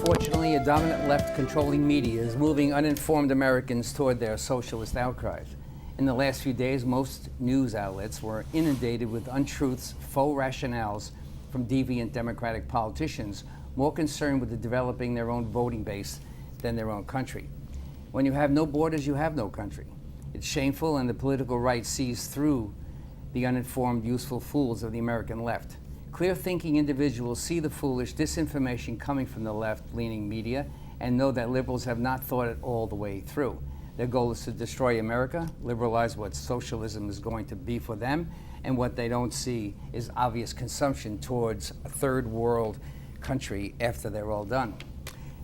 Unfortunately, a dominant left controlling media is moving uninformed Americans toward their socialist outcries. In the last few days, most news outlets were inundated with untruths, faux rationales from deviant Democratic politicians, more concerned with developing their own voting base than their own country. When you have no borders, you have no country. It's shameful, and the political right sees through the uninformed, useful fools of the American left. Clear-thinking individuals see the foolish disinformation coming from the left-leaning media and know that liberals have not thought it all the way through. Their goal is to destroy America, liberalize what socialism is going to be for them, and what they don't see is obvious consumption towards a third world country after they're all done.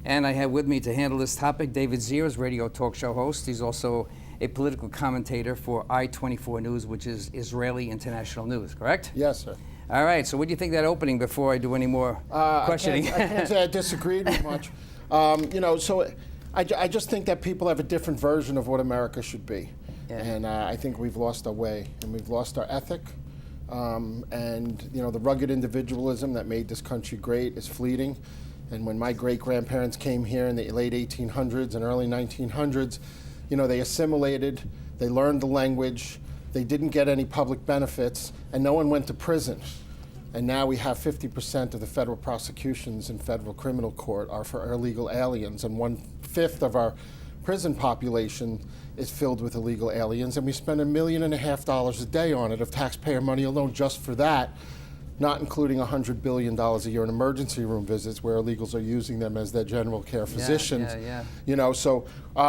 And I have with me to handle this topic David Ziers, radio talk show host. He's also a political commentator for I-24 News, which is Israeli international news, correct? Yes, sir. All right, so what do you think of that opening before I do any more questioning? I can't say I disagreed with much. I just think that people have a different version of what America should be. Yeah. And I think we've lost our way, and we've lost our ethic. The rugged individualism that made this country great is fleeting. And when my great-grandparents came here in the late 1800s and early 1900s, they assimilated, they learned the language, they didn't get any public benefits, and no one went to prison. And now we have 50% of the federal prosecutions in federal criminal court are for illegal aliens, and 1/5 of our prison population is filled with illegal aliens, and we spend $1.5 million a day on it of taxpayer money alone just for that, not including $100 billion a year in emergency room visits where illegals are using them as their general care physicians. So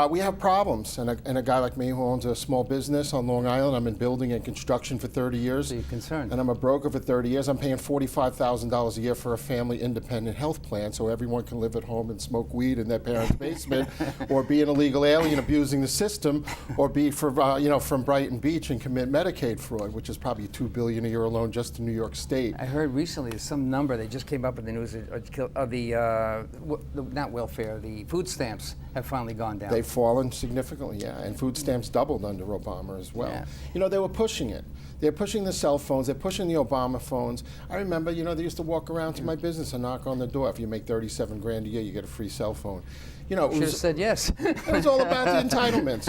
we have problems. And a guy like me who owns a small business on Long Island, I'm in building and construction for 30 years. So you're concerned. And I'm a broker for 30 years. I'm paying $45,000 a year for a family independent health plan so everyone can live at home and smoke weed in their parents' basement or be an illegal alien abusing the system or be from Brighton Beach and commit Medicaid fraud, which is probably $2 billion a year alone just in New York State. I heard recently there's some number they just came up in the news of not welfare, the food stamps have finally gone down. They've fallen significantly, yeah, and food stamps doubled under Obama as well. Yeah. They were pushing it. They're pushing the cell phones. They're pushing the Obama phones. I remember, they used to walk around to my business and knock on the door. If you make $37 grand a year, you get a free cell phone. Should have said yes. It was all about the entitlements.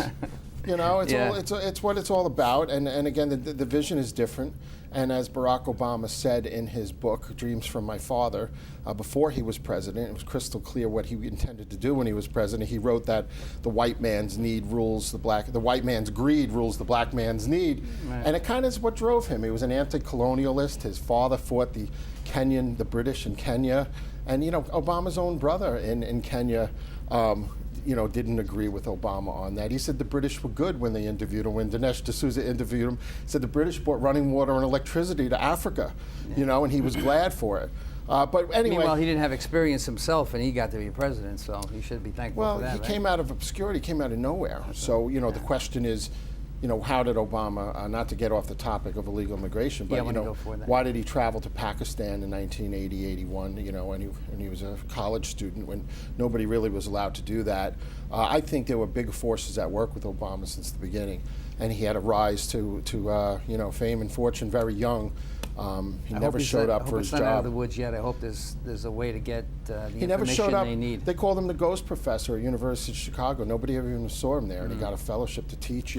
It's what it's all about. And again, the vision is different. And as Barack Obama said in his book, Dreams from My Father, before he was president, it was crystal clear what he intended to do when he was president. He wrote that the white man's need rules the white man's greed rules the black man's need. Right. And it kind of is what drove him. He was an anti-colonialist. His father fought the British in Kenya. And, Obama's own brother in Kenya, didn't agree with Obama on that. He said the British were good when they interviewed him. When Dinesh D'Souza interviewed him, he said the British brought running water and electricity to Africa, and he was glad for it. But anyway. Meanwhile, he didn't have experience himself, and he got to be president, so he should be thankful for that. Well, he came out of obscurity, came out of nowhere. So, the question is, how did Obama, not to get off the topic of illegal immigration, but why did he travel to Pakistan in 1980, 81, and he was a college student when nobody really was allowed to do that. I think there were big forces at work with Obama since the beginning, and he had a rise to fame and fortune very young. He never showed up for his job. I hope he's not out of the woods yet. I hope there's a way to get the He never showed information up. they need. They called him the ghost professor at University of Chicago. Nobody ever even saw him there, and he got a fellowship to teach.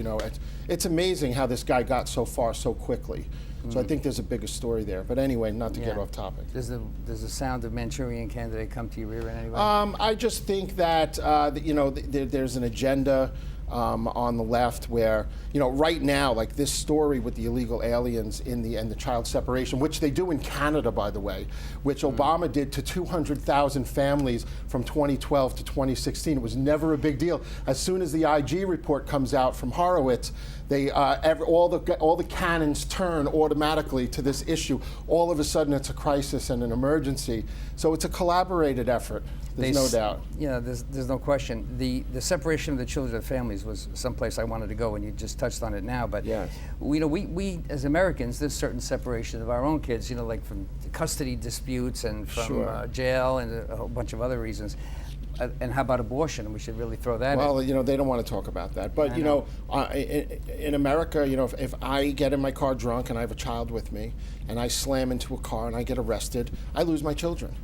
It's amazing how this guy got so far so quickly. So I think there's a bigger story there. But anyway, not to get off topic. Does the sound of Manchurian Candidate come to your ear in any way? I just think that there's an agenda on the left where, right now, like this story with the illegal aliens and the child separation, which they do in Canada, by the way, which Obama did to 200,000 families from 2012 to 2016. It was never a big deal. As soon as the IG report comes out from Horowitz, they all the cannons turn automatically to this issue. All of a sudden, it's a crisis and an emergency. So it's a collaborated effort. There's no doubt. Yeah, there's no question. The separation of the children and families was someplace I wanted to go, and you just touched on it now. But yes. We as Americans, there's certain separation of our own kids. Like from custody disputes and from jail and a whole bunch of other reasons. And how about abortion? We should really throw that in. Well, they don't want to talk about that. But, in America, if I get in my car drunk and I have a child with me and I slam into a car and I get arrested, I lose my children.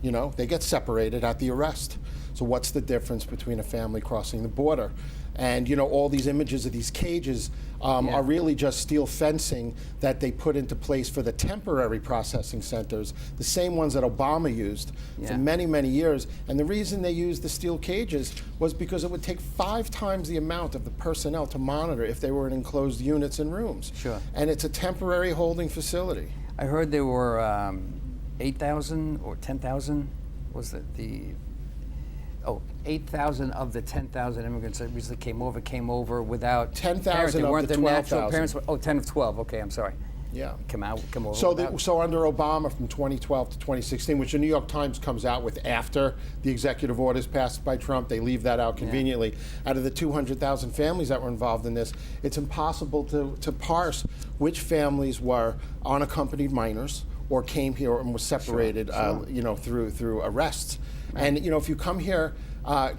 You know, they get separated at the arrest. So what's the difference between a family crossing the border? And you know, all these images of these cages are really just steel fencing that they put into place for the temporary processing centers, the same ones that Obama used for many, many years. And the reason they used the steel cages was because it would take 5 times the amount of the personnel to monitor if they were in enclosed units and rooms. Sure. And it's a temporary holding facility. I heard there were 8,000 or 10,000. Was it 8,000 of the 10,000 immigrants that recently came over without 10,000 parents. They of weren't the their natural 12,000. parents. Oh, 10 of 12. Okay, I'm sorry. Yeah. Come over. So, without- so under Obama from 2012 to 2016, which the New York Times comes out with after the executive orders passed by Trump, they leave that out conveniently. Out of the 200,000 families that were involved in this, it's impossible to parse which families were unaccompanied minors or came here and were separated, you know, through arrests. Right. And you know, if you come here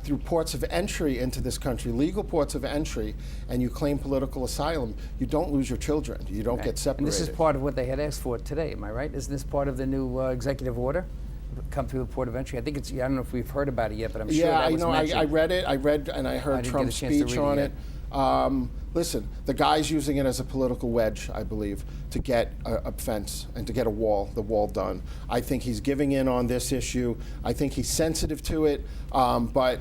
through ports of entry into this country, legal ports of entry, and you claim political asylum, you don't lose your children. You don't get separated. And this is part of what they had asked for today. Am I right? Isn't this part of the new executive order? Come through the port of entry. I think it's. I don't know if we've heard about it yet, but I'm sure that was mentioned. I read it. I read and I heard Trump's speech on it. Listen, the guy's using it as a political wedge, I believe, to get a fence and to get the wall done. I think he's giving in on this issue. I think he's sensitive to it, but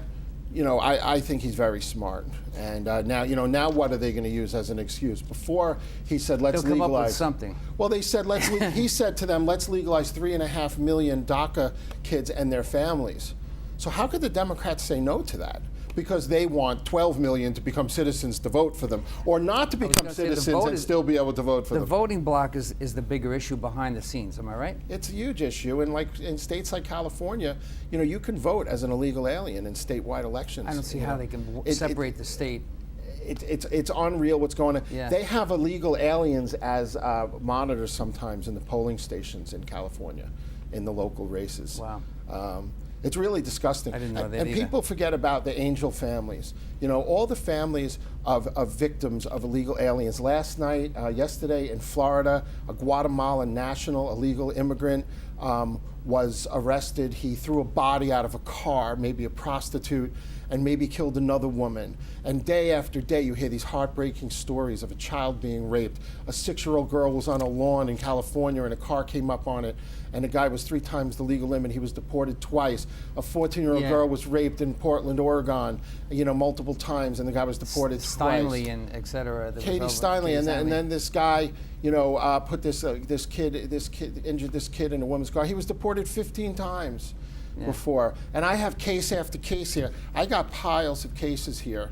you know, I think he's very smart. And now what are they going to use as an excuse? Before he said, let's They'll come legalize up with something. Well, they said he said to them, let's legalize 3.5 million DACA kids and their families. So how could the Democrats say no to that? Because they want 12 million to become citizens to vote for them, or not to become citizens and still be able to vote for them. The voting block is the bigger issue behind the scenes. Am I right? It's a huge issue, and like in states like California, you know, you can vote as an illegal alien in statewide elections. I don't see how they can separate the state. It's unreal what's going on. Yeah. They have illegal aliens as monitors sometimes in the polling stations in California, in the local races. Wow. It's really disgusting. I didn't know that and either. people forget about the angel families. You know, all the families of victims of illegal aliens. Last night, yesterday in Florida, a Guatemalan national illegal immigrant was arrested. He threw a body out of a car, maybe a prostitute, and maybe killed another woman. And day after day, you hear these heartbreaking stories of a child being raped. A 6-year-old girl was on a lawn in California and a car came up on it, and the guy was 3 times the legal limit. He was deported twice. A 14-year-old girl was raped in Portland, Oregon, you know, multiple times, and the guy was deported twice. Steinle and et cetera. Katie Steinle, and then this guy, you know, put this kid injured this kid in a woman's car. He was deported 15 times. Before, and I have case after case here. I got piles of cases here,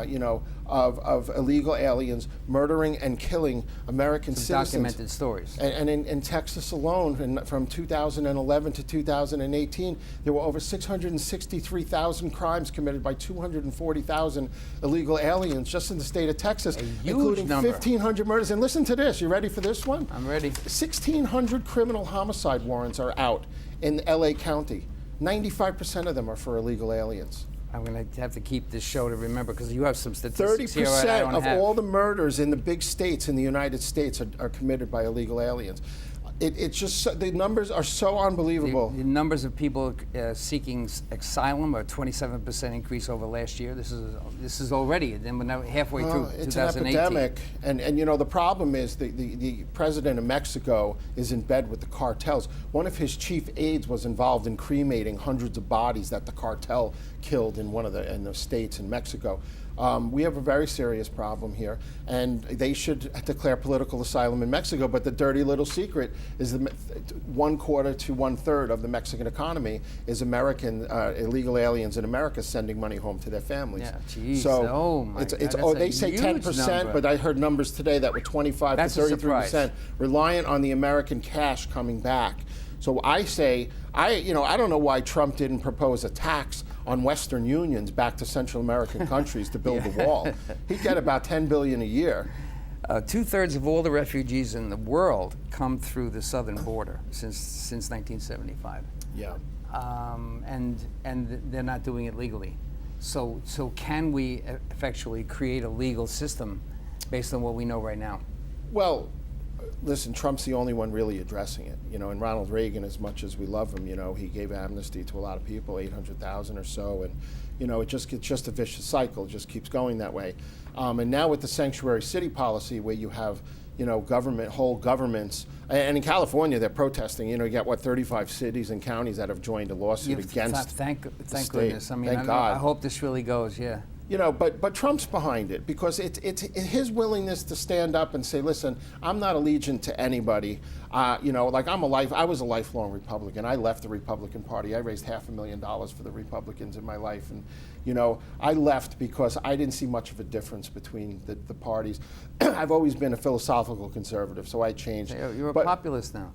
you know, of illegal aliens murdering and killing American citizens. Documented stories. And in Texas alone, from 2011 to 2018, there were over 663,000 crimes committed by 240,000 illegal aliens just in the state of Texas, including number. 1,500 murders. And listen to this. You ready for this one? I'm ready. 1,600 criminal homicide warrants are out in LA County. 95% of them are for illegal aliens. I'm going to have to keep this show to remember because you have some statistics here I 30% don't of have. all the murders in the big states in the United States are committed by illegal aliens. It's just, the numbers are so unbelievable. The numbers of people seeking asylum are 27% increase over last year. This is already, and we're now halfway through It's 2018. an epidemic, and you know, the problem is the president of Mexico is in bed with the cartels. One of his chief aides was involved in cremating hundreds of bodies that the cartel killed in in the states in Mexico. We have a very serious problem here, and they should declare political asylum in Mexico, but the dirty little secret is that 1/4 to 1/3 of the Mexican economy is American illegal aliens in America sending money home to their families. Yeah, geez. So oh my God, they say 10%, but I heard numbers today that were 25 That's to a 33%, reliant on the American cash coming back. So I say, I don't know why Trump didn't propose a tax on Western unions back to Central American countries to build the wall. He'd get about $10 billion a year. 2/3 of all the refugees in the world come through the southern border since 1975. Yeah. And they're not doing it legally. So can we effectually create a legal system based on what we know right now? Well, listen, Trump's the only one really addressing it. And Ronald Reagan, as much as we love him, he gave amnesty to a lot of people, 800,000 or so, and it's just a vicious cycle. It just keeps going that way. And now with the sanctuary city policy, where you have whole governments, and in California they're protesting. You got 35 cities and counties that have joined a lawsuit against. Thank state. goodness. I mean, Thank God. I hope this really goes. Yeah. But Trump's behind it because it's his willingness to stand up and say, listen, I'm not allegiant to anybody. I was a lifelong Republican. I left the Republican Party. I raised $500,000 for the Republicans in my life, and I left because I didn't see much of a difference between the parties. I've always been a philosophical conservative, so I changed. You're a populist now.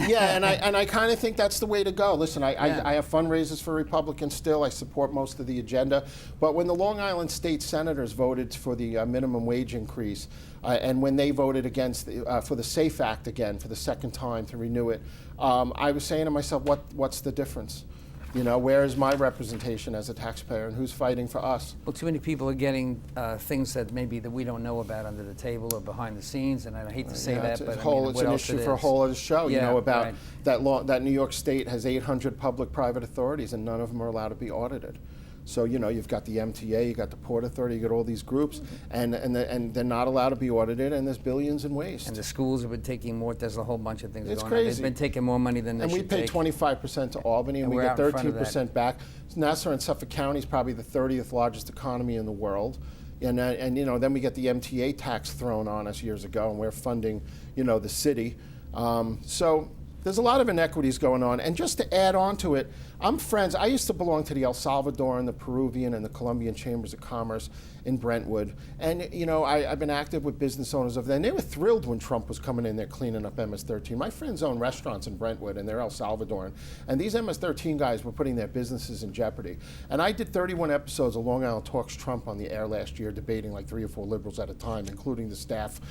Yeah, and I kind of think that's the way to go. Listen, I have fundraisers for Republicans still. I support most of the agenda. But when the Long Island state senators voted for the minimum wage increase, and when they voted against for the SAFE Act again for the second time to renew it, I was saying to myself, what's the difference? Where is my representation as a taxpayer, and who's fighting for us? Well, too many people are getting things that we don't know about under the table or behind the scenes, and I hate to say that, but it's an issue for a whole other show. About right. that New York State has 800 public-private authorities, and none of them are allowed to be audited. So you've got the MTA, you got the Port Authority, you got all these groups, and they're not allowed to be audited, and there's billions in waste. And the schools have been taking more. There's a whole bunch of things it's going crazy. on. They've been taking more money than they should take. And we pay 25% to Albany, and we get 13% back. Nassau and Suffolk County is probably the 30th largest economy in the world. And then we get the MTA tax thrown on us years ago, and we're funding, the city. So there's a lot of inequities going on. And just to add on to it, I'm friends. I used to belong to the El Salvadoran, the Peruvian, and the Colombian Chambers of Commerce in Brentwood. And, I've been active with business owners over there. And they were thrilled when Trump was coming in there cleaning up MS-13. My friends own restaurants in Brentwood, and they're El Salvadoran. And these MS-13 guys were putting their businesses in jeopardy. And I did 31 episodes of Long Island Talks Trump on the air last year, debating like 3 or 4 liberals at a time, including the staff,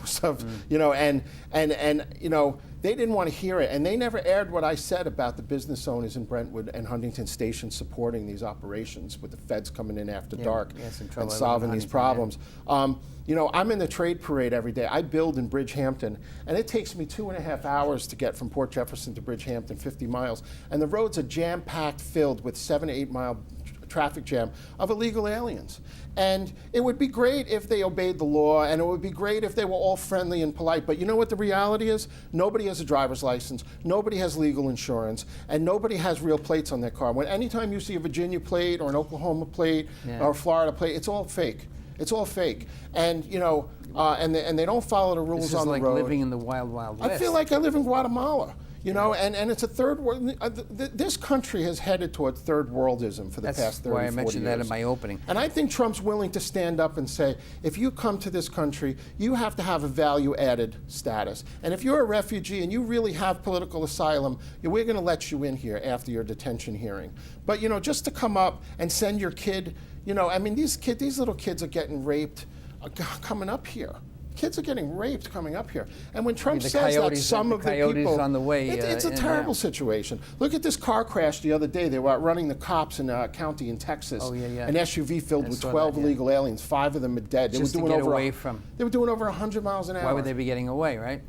stuff, and they didn't want to hear it. And they never aired what I said about the business owners in Brentwood and Huntington Station supporting these operations with the feds coming in after dark and solving these problems. I'm in the trade parade every day. I build in Bridgehampton, and it takes me 2.5 hours to get from Port Jefferson to Bridgehampton, 50 miles. And the roads are jam-packed, filled with 7 to 8 mile traffic jam of illegal aliens. And it would be great if they obeyed the law, and it would be great if they were all friendly and polite. But you know what the reality is? Nobody has a driver's license, nobody has legal insurance, and nobody has real plates on their car. Anytime you see a Virginia plate or an Oklahoma plate or a Florida plate, it's all fake. It's all fake. And and they don't follow the rules on the road. This is like living in the wild, wild west. I feel like I live in Guatemala. And it's a third world. This country has headed towards third worldism for the past 30, 40 years. That's why I mentioned that in my opening. And I think Trump's willing to stand up and say, if you come to this country, you have to have a value-added status. And if you're a refugee and you really have political asylum, we're going to let you in here after your detention hearing. But just to come up and send your kid, these little kids are getting raped coming up here. Kids are getting raped coming up here. And when Trump says that some of the people... on the way, it's a terrible situation. Look at this car crash the other day. They were outrunning the cops in a county in Texas. An SUV filled with 12 illegal aliens. 5 of them are dead. They were doing over 100 miles an hour. Why would they be getting away, right?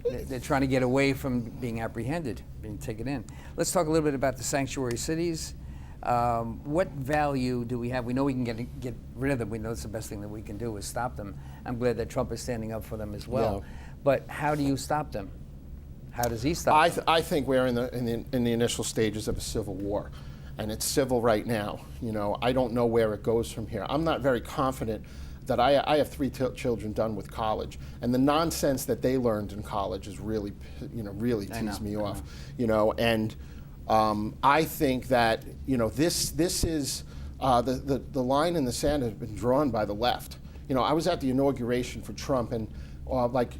They're trying to get away from being apprehended, being taken in. Let's talk a little bit about the sanctuary cities. What value do we have? We know we can get rid of them. We know it's the best thing that we can do is stop them. I'm glad that Trump is standing up for them as well. Yeah. But how do you stop them? How does he stop them? I think we're in the initial stages of a civil war, and it's civil right now. I don't know where it goes from here. I'm not very confident that I have 3 children done with college, and the nonsense that they learned in college is really teased me off. And I think that this is the line in the sand has been drawn by the left. I was at the inauguration for Trump, and like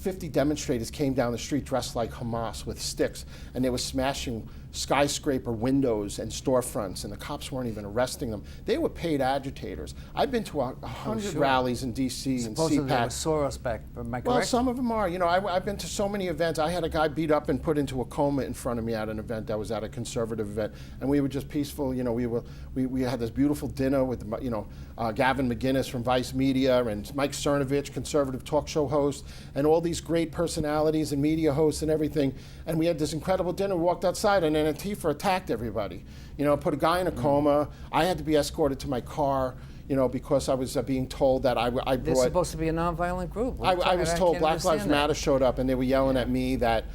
50 demonstrators came down the street dressed like Hamas with sticks, and they were smashing skyscraper windows and storefronts, and the cops weren't even arresting them. They were paid agitators. I've been to 100 sure. rallies in D.C. and Supposedly there was CPAC. Soros back, am I correct? Well, some of them are. You know, I've been to so many events. I had a guy beat up and put into a coma in front of me at an event that was at a conservative event, and we were just peaceful. You know, we had this beautiful dinner with, you know, Gavin McGinnis from Vice Media and Mike Cernovich, conservative talk show host, and all these great personalities and media hosts and everything. And we had this incredible dinner. We walked outside, and then Antifa attacked everybody. You know, put a guy in a coma. I had to be escorted to my car, you know, because I was being told that I They're brought. supposed to be a nonviolent group. I was told can't Black understand Lives that. Matter showed up, and they were yelling at me that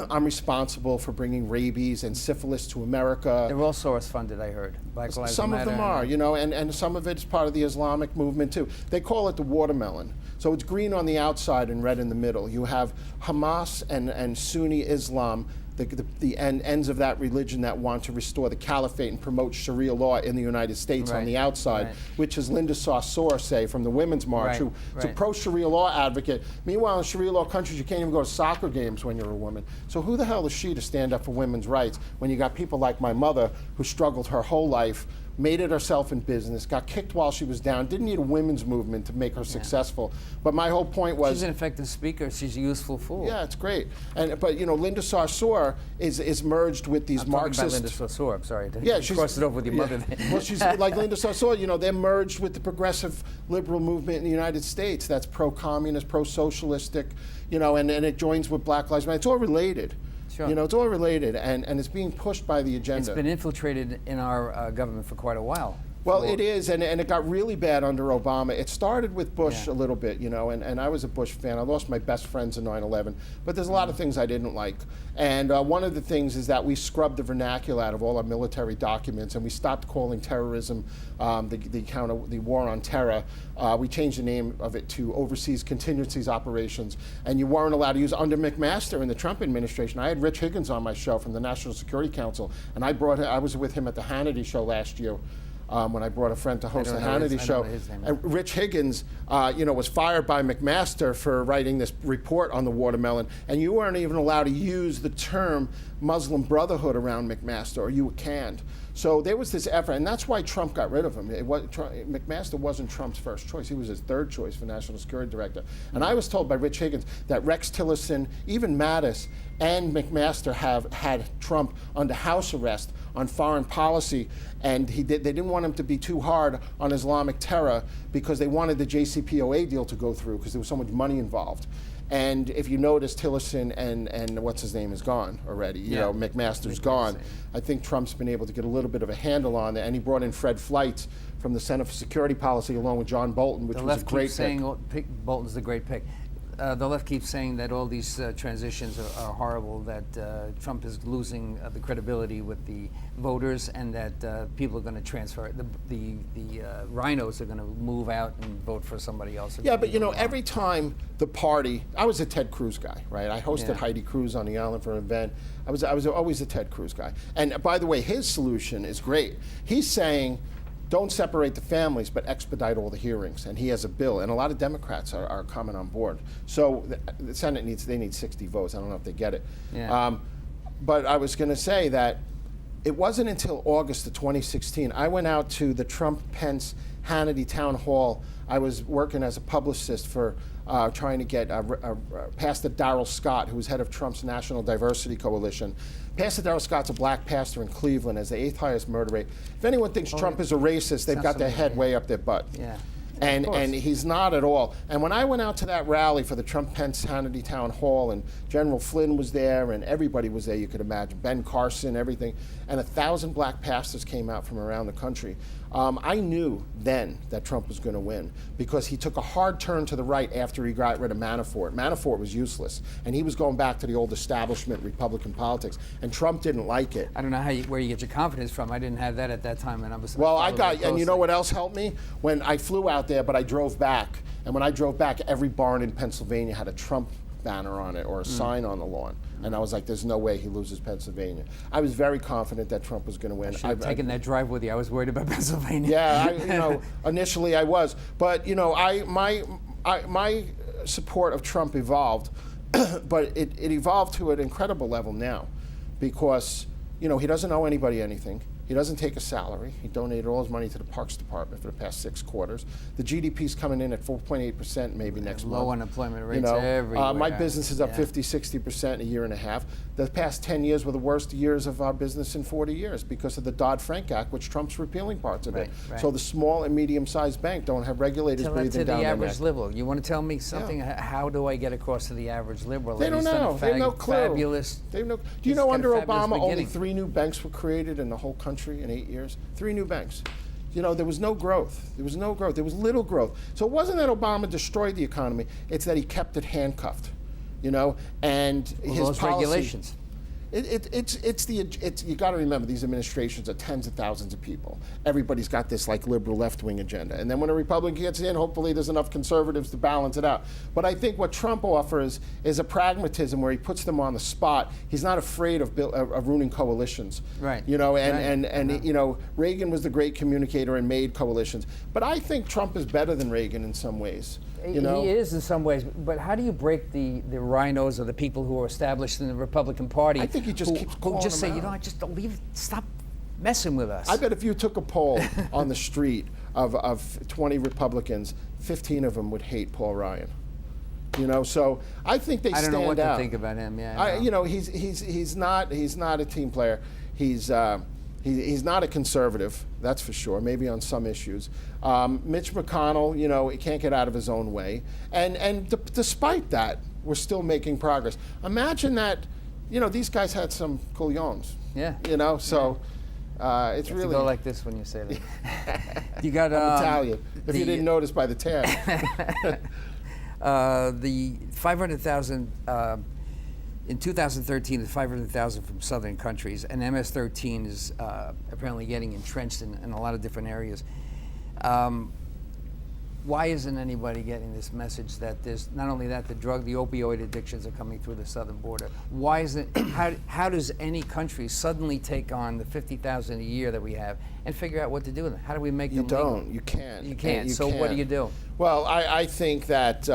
I'm responsible for bringing rabies and syphilis to America. They're all Soros funded, I heard. Black Lives Some Matter. of them are, you know, and some of it's part of the Islamic movement too. They call it the watermelon. So it's green on the outside and red in the middle. You have Hamas and Sunni Islam, the ends of that religion that want to restore the caliphate and promote Sharia law in the United States on Right, the outside, right. which is Linda Sarsour from the Women's March, Right, who's a right. pro-Sharia law advocate. Meanwhile, in Sharia law countries, you can't even go to soccer games when you're a woman. So who the hell is she to stand up for women's rights when you got people like my mother who struggled her whole life, made it herself in business, got kicked while she was down, didn't need a women's movement to make her successful. But my whole point was... She's an effective speaker. She's a useful fool. Yeah, it's great. But, you know, Linda Sarsour is merged with these I'm talking about Marxist... Linda Sarsour, I'm sorry. Yeah, crossed it over with your mother. Well, she's like Linda Sarsour, you know, they're merged with the progressive liberal movement in the United States that's pro-communist, pro-socialistic, you know, and it joins with Black Lives Matter. It's all related. Sure. You know, it's all related, and it's being pushed by the agenda. It's been infiltrated in our government for quite a while. Well, it is, and it got really bad under Obama. It started with Bush Yeah. a little bit, you know, and I was a Bush fan. I lost my best friends in 9/11, but there's a lot of things I didn't like. And one of the things is that we scrubbed the vernacular out of all our military documents, and we stopped calling terrorism the war on terror. We changed the name of it to Overseas Contingencies Operations, and you weren't allowed to use under McMaster in the Trump administration. I had Rich Higgins on my show from the National Security Council, and I was with him at the Hannity show last year. When I brought a friend to host the Hannity show. And Rich Higgins, you know, was fired by McMaster for writing this report on the watermelon, and you weren't even allowed to use the term Muslim Brotherhood around McMaster, or you were canned. So there was this effort, and that's why Trump got rid of him. McMaster wasn't Trump's first choice. He was his third choice for National Security Director. And I was told by Rich Higgins that Rex Tillerson, even Mattis, and McMaster have had Trump under house arrest on foreign policy, and they didn't want him to be too hard on Islamic terror because they wanted the JCPOA deal to go through because there was so much money involved. And if you notice, Tillerson and what's his name is gone already. You know, McMaster's gone. I think Trump's been able to get a little bit of a handle on it, and he brought in Fred Fleitz from the Center for Security Policy along with John Bolton, which was a great pick. Bolton's the great pick. The left keeps saying that all these transitions are horrible, that Trump is losing the credibility with the voters, and that people are going to transfer. The rhinos are going to move out and vote for somebody else. Yeah, but you know, every time the party, I was a Ted Cruz guy, right? I hosted Heidi Cruz on the island for an event. I was always a Ted Cruz guy. And by the way, his solution is great. He's saying, don't separate the families, but expedite all the hearings. And he has a bill, and a lot of Democrats are coming on board. So the Senate need 60 votes. I don't know if they get it. Yeah. But I was going to say that it wasn't until August of 2016, I went out to the Trump-Pence Hannity town hall. I was working as a publicist for trying to get Pastor Darrell Scott, who was head of Trump's National Diversity Coalition. Pastor Darrell Scott's a black pastor in Cleveland, has the 8th highest murder rate. If anyone thinks Trump is a racist, they've got their head way up their butt. Yeah. And he's not at all. And when I went out to that rally for the Trump-Pence Hannity town hall, and General Flynn was there, and everybody was there you could imagine, Ben Carson, everything, and 1,000 black pastors came out from around the country. I knew then that Trump was going to win because he took a hard turn to the right after he got rid of Manafort. Manafort was useless, and he was going back to the old establishment Republican politics, and Trump didn't like it. I don't know where you get your confidence from. I didn't have that at that time, and I was. Well, and you know what else helped me? When I flew out there, but I drove back, and when I drove back, every barn in Pennsylvania had a Trump banner on it or a sign on the lawn. And I was like, there's no way he loses Pennsylvania. I was very confident that Trump was going to win. I should have taken that drive with you. I was worried about Pennsylvania. Yeah, initially I was. But, my support of Trump evolved, but it evolved to an incredible level now because You know, he doesn't owe anybody anything. He doesn't take a salary. He donated all his money to the Parks Department for the past 6 quarters. The GDP's coming in at 4.8% maybe next month. Low unemployment rates everywhere. My business is up 50, 60% in a year and a half. The past 10 years were the worst years of our business in 40 years because of the Dodd-Frank Act, which Trump's repealing parts of it. Right. So the small and medium-sized bank don't have regulators Tell that breathing to down the their average neck. liberal. You want to tell me something? How do I get across to the average liberal? They that don't he's done a know. They have no clue. Fabulous. They have no. Do he's you know got a under fabulous Obama only beginning. 3 new banks were created in the whole country in 8 years? 3 new banks. You know, there was no growth. There was no growth. There was little growth. So it wasn't that Obama destroyed the economy. It's that he kept it handcuffed. You know, and his those policy, regulations. You got to remember these administrations are tens of thousands of people. Everybody's got this like liberal left-wing agenda, and then when a Republican gets in, hopefully there's enough conservatives to balance it out. But I think what Trump offers is a pragmatism where he puts them on the spot. He's not afraid of ruining coalitions. Right. You know, and Right. you know, Reagan was the great communicator and made coalitions. But I think Trump is better than Reagan in some ways. You know? He is in some ways, but how do you break the rhinos or the people who are established in the Republican Party? I think he just keeps calling who just say, them you know, out. I just don't leave. Stop messing with us. I bet if you took a poll on the street of 20 Republicans, 15 of them would hate Paul Ryan. You know, so I think they I don't stand know what out. to think about him. Yeah, You know, he's not a team player. He's not a conservative, that's for sure. Maybe on some issues. Mitch McConnell, you know, he can't get out of his own way, and despite that, we're still making progress. Imagine that, you know, these guys had some couillons. Yeah. You know, so it's You really. go like this when you say that. You got I'm Italian. If you didn't notice by the tan. The 500,000 in 2013, the 500,000 from southern countries, and MS-13 is apparently getting entrenched in a lot of different areas. Why isn't anybody getting this message that there's not only that the opioid addictions are coming through the southern border? Why isn't how does any country suddenly take on the 50,000 a year that we have and figure out what to do with them? How do we make them legal? You can't. You can't. So what do you do? Well, I think that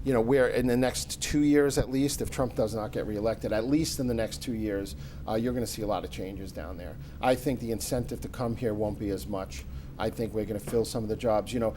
you know, we're in the next 2 years at least, if Trump does not get reelected, at least in the next 2 years, you're going to see a lot of changes down there. I think the incentive to come here won't be as much. I think we're going to fill some of the jobs. You know,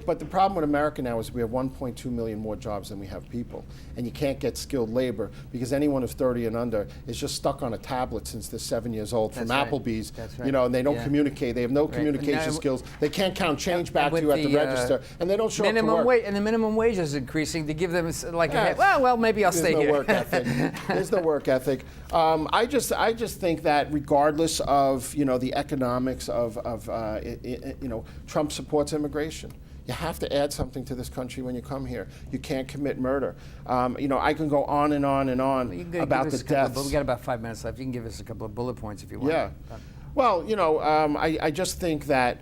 but the problem with America now is we have 1.2 million more jobs than we have people, and you can't get skilled labor because anyone who's 30 and under is just stuck on a tablet since they're 7 years old from That's right. Applebee's. That's right. You know, and they don't Yeah. communicate. They have no communication Now, skills. They can't count change and back to with you at the the, register, and they don't show up to Minimum work. wage, and the minimum wage is increasing to give them like Yeah. well, maybe I'll There's stay no here. work ethic. There's no work ethic. I just think that regardless of, you know, the economics of you know, Trump supports immigration. You have to add something to this country when you come here. You can't commit murder. You know, I can go on and on and on You can about give the us a couple deaths. we got about 5 minutes left. You can give us a couple of bullet points if you want. Yeah. Well, you know, I just think that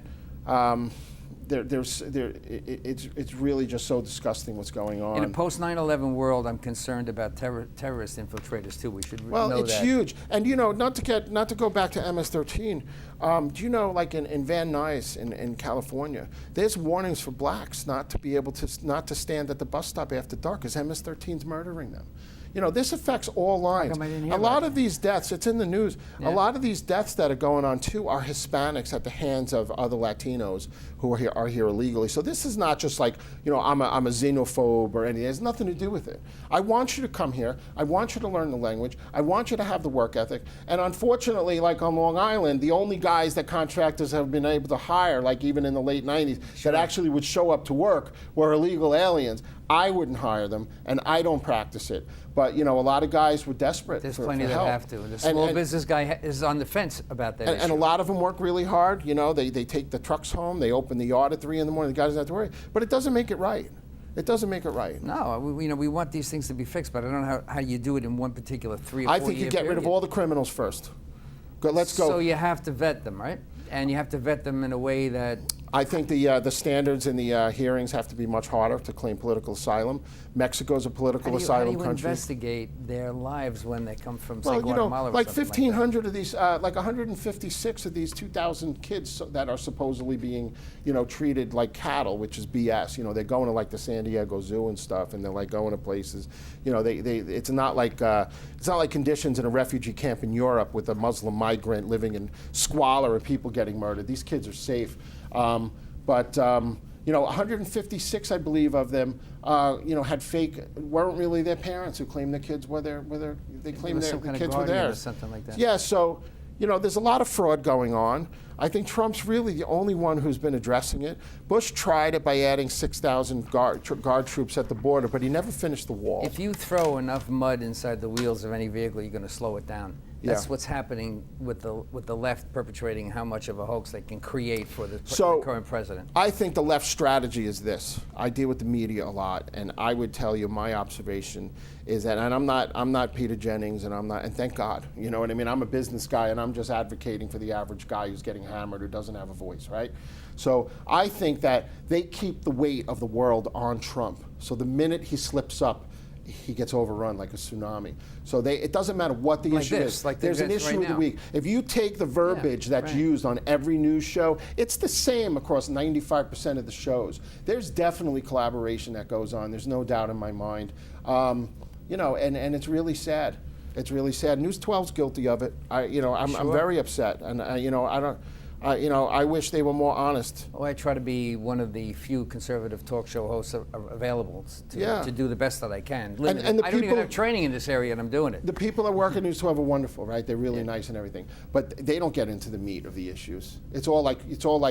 it's really just so disgusting what's going on. In a post 9/11 world, I'm concerned about terrorist infiltrators too. We should Well, know it's that. huge, and you know, not to go back to MS-13. Do you know, like in Van Nuys in California, there's warnings for blacks not to stand at the bus stop after dark because MS-13's murdering them. You know, this affects all lines. come I didn't hear A about lot that? of these deaths, it's in the news. Yeah. A lot of these deaths that are going on too are Hispanics at the hands of other Latinos who are here illegally. So this is not just like, you know, I'm a xenophobe or anything. It has nothing to do with it. I want you to come here. I want you to learn the language. I want you to have the work ethic. And unfortunately, like on Long Island, the only guys that contractors have been able to hire, like even in the late 90s, that actually would show up to work were illegal aliens. I wouldn't hire them, and I don't practice it. But, you know, a lot of guys were desperate There's for plenty that help. have to. The small business guy is on the fence about that. And a issue. lot of them work really hard. You know, they take the trucks home, they open the yard at 3 in the morning, the guys don't have to worry. But it doesn't make it right. It doesn't make it right. No, you know, we want these things to be fixed, but I don't know how you do it in one particular 3 or 4 I year think you get rid of period. all the criminals first. Let's go. So you have to vet them, right? And you have to vet them in a way that I think the standards in the hearings have to be much harder to claim political asylum. Mexico's a political How asylum do you country. investigate their lives when they come from, say, Well, Guatemala or like something 1,500 of these, like 156 of these 2,000 kids that are supposedly being, treated like cattle, which is BS. They're going to like the San Diego Zoo and stuff, and they're like going to places. It's not like conditions in a refugee camp in Europe with a Muslim migrant living in squalor and people getting murdered. These kids are safe. 156, I believe, of them, had weren't really their parents who claimed their kids were they claimed their kids were theirs. Or something like that. Yeah, so, there's a lot of fraud going on. I think Trump's really the only one who's been addressing it. Bush tried it by adding 6,000 guard troops at the border, but he never finished the wall. If you throw enough mud inside the wheels of any vehicle, you're going to slow it down. That's Yeah. what's happening with the left perpetrating how much of a hoax they can create for the current president. I think the left strategy is this. I deal with the media a lot, and I would tell you my observation is that, and I'm not Peter Jennings, and thank God, you know what I mean? I'm a business guy, and I'm just advocating for the average guy who's getting hammered, who doesn't have a voice, right? So I think that they keep the weight of the world on Trump. So the minute he slips up, he gets overrun like a tsunami. So it doesn't matter what the issue is. There's an issue of the week. If you take the verbiage that's used on every news show, it's the same across 95% of the shows. There's definitely collaboration that goes on. There's no doubt in my mind. And it's really sad. It's really sad. News 12's guilty of it. I'm very upset, and I wish they were more honest. Well, I try to be one of the few conservative talk show hosts available to do the best that I can. And I don't even have training in this area, and I'm doing it. The people that work at News 12 are wonderful, right? They're really nice and everything, but they don't get into the meat of the issues. It's all like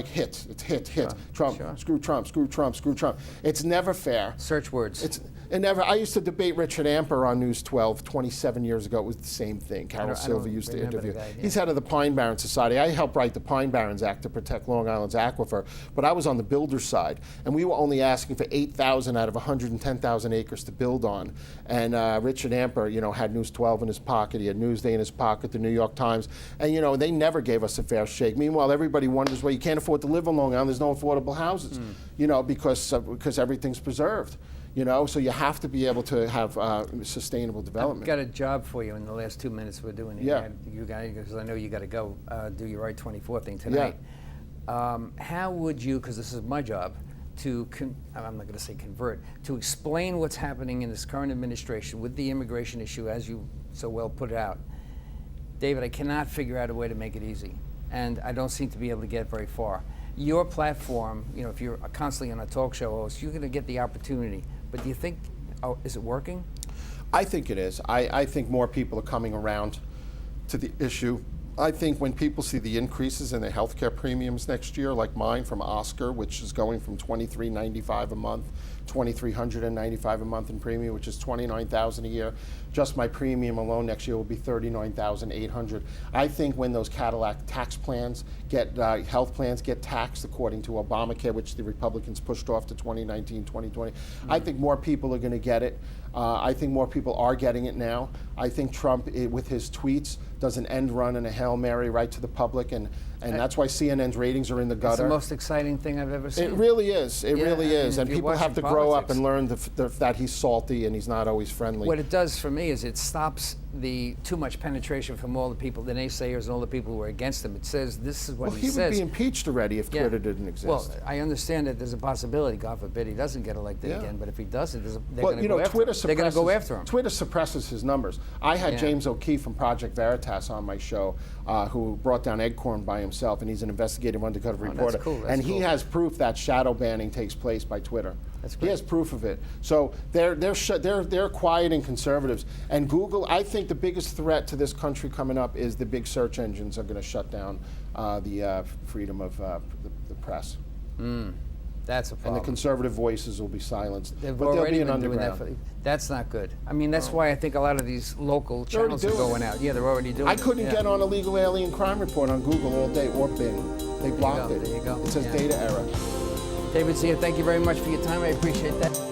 hits. It's hit. Trump, screw Trump, screw Trump, screw Trump. It's never fair. Search words. I used to debate Richard Amper on News 12 27 years ago. It was the same thing. Carol Silva used to interview. He's head of the Pine Barrens Society. I helped write the Pine Barrens Act to protect Long Island's aquifer, but I was on the builder side, and we were only asking for 8,000 out of 110,000 acres to build on. And Richard Amper, had News 12 in his pocket. He had Newsday in his pocket, the New York Times, and they never gave us a fair shake. Meanwhile, everybody wonders, well, you can't afford to live on Long Island. There's no affordable houses, because everything's preserved. So you have to be able to have sustainable development. I've got a job for you in the last 2 minutes we're doing here. Yeah. You guys, because I know you got to go do your Right 24 thing tonight. Yeah. How would you, because this is my job, I'm not going to say convert, to explain what's happening in this current administration with the immigration issue, as you so well put it out. David, I cannot figure out a way to make it easy, and I don't seem to be able to get very far. Your platform, if you're constantly on a talk show host, you're going to get the opportunity. But do you think, is it working? I think it is. I think more people are coming around to the issue. I think when people see the increases in their healthcare premiums next year, like mine from Oscar, which is going from $2,395 a month, $2,395 a month in premium, which is $29,000 a year. Just my premium alone next year will be $39,800. I think when those Cadillac tax plans health plans get taxed according to Obamacare, which the Republicans pushed off to 2019, 2020, I think more people are going to get it. I think more people are getting it now. I think Trump, with his tweets, does an end run and a Hail Mary right to the public, and that's why CNN's ratings are in the gutter. It's the most exciting thing I've ever seen. It really is. It really is. And people have to grow up and learn that he's salty and he's not always friendly. What it does for me is it stops the too much penetration from all the people, the naysayers and all the people who are against him. It says this is what he says. Well, he would be impeached already if Twitter didn't exist. Well, I understand that there's a possibility, God forbid, he doesn't get elected again, but if he doesn't, they're going to go after him. They're going to go after him. Twitter suppresses his numbers. I had James O'Keefe from Project Veritas on my show, who brought down Eggcorn by himself, and he's an investigative undercover reporter. That's cool. And he has proof that shadow banning takes place by Twitter. He has proof of it. So they're quieting conservatives. And Google, I think the biggest threat to this country coming up is the big search engines are going to shut down the freedom of the press. That's a problem. And the conservative voices will be silenced. They've but there'll be an been doing underground. That's not good. I mean, that's why I think a lot of these local channels are going out. Yeah, they're already doing it. I couldn't get on illegal alien crime report on Google all day or Bing. They blocked it. There you go. It says data error. David Zia, thank you very much for your time. I appreciate that.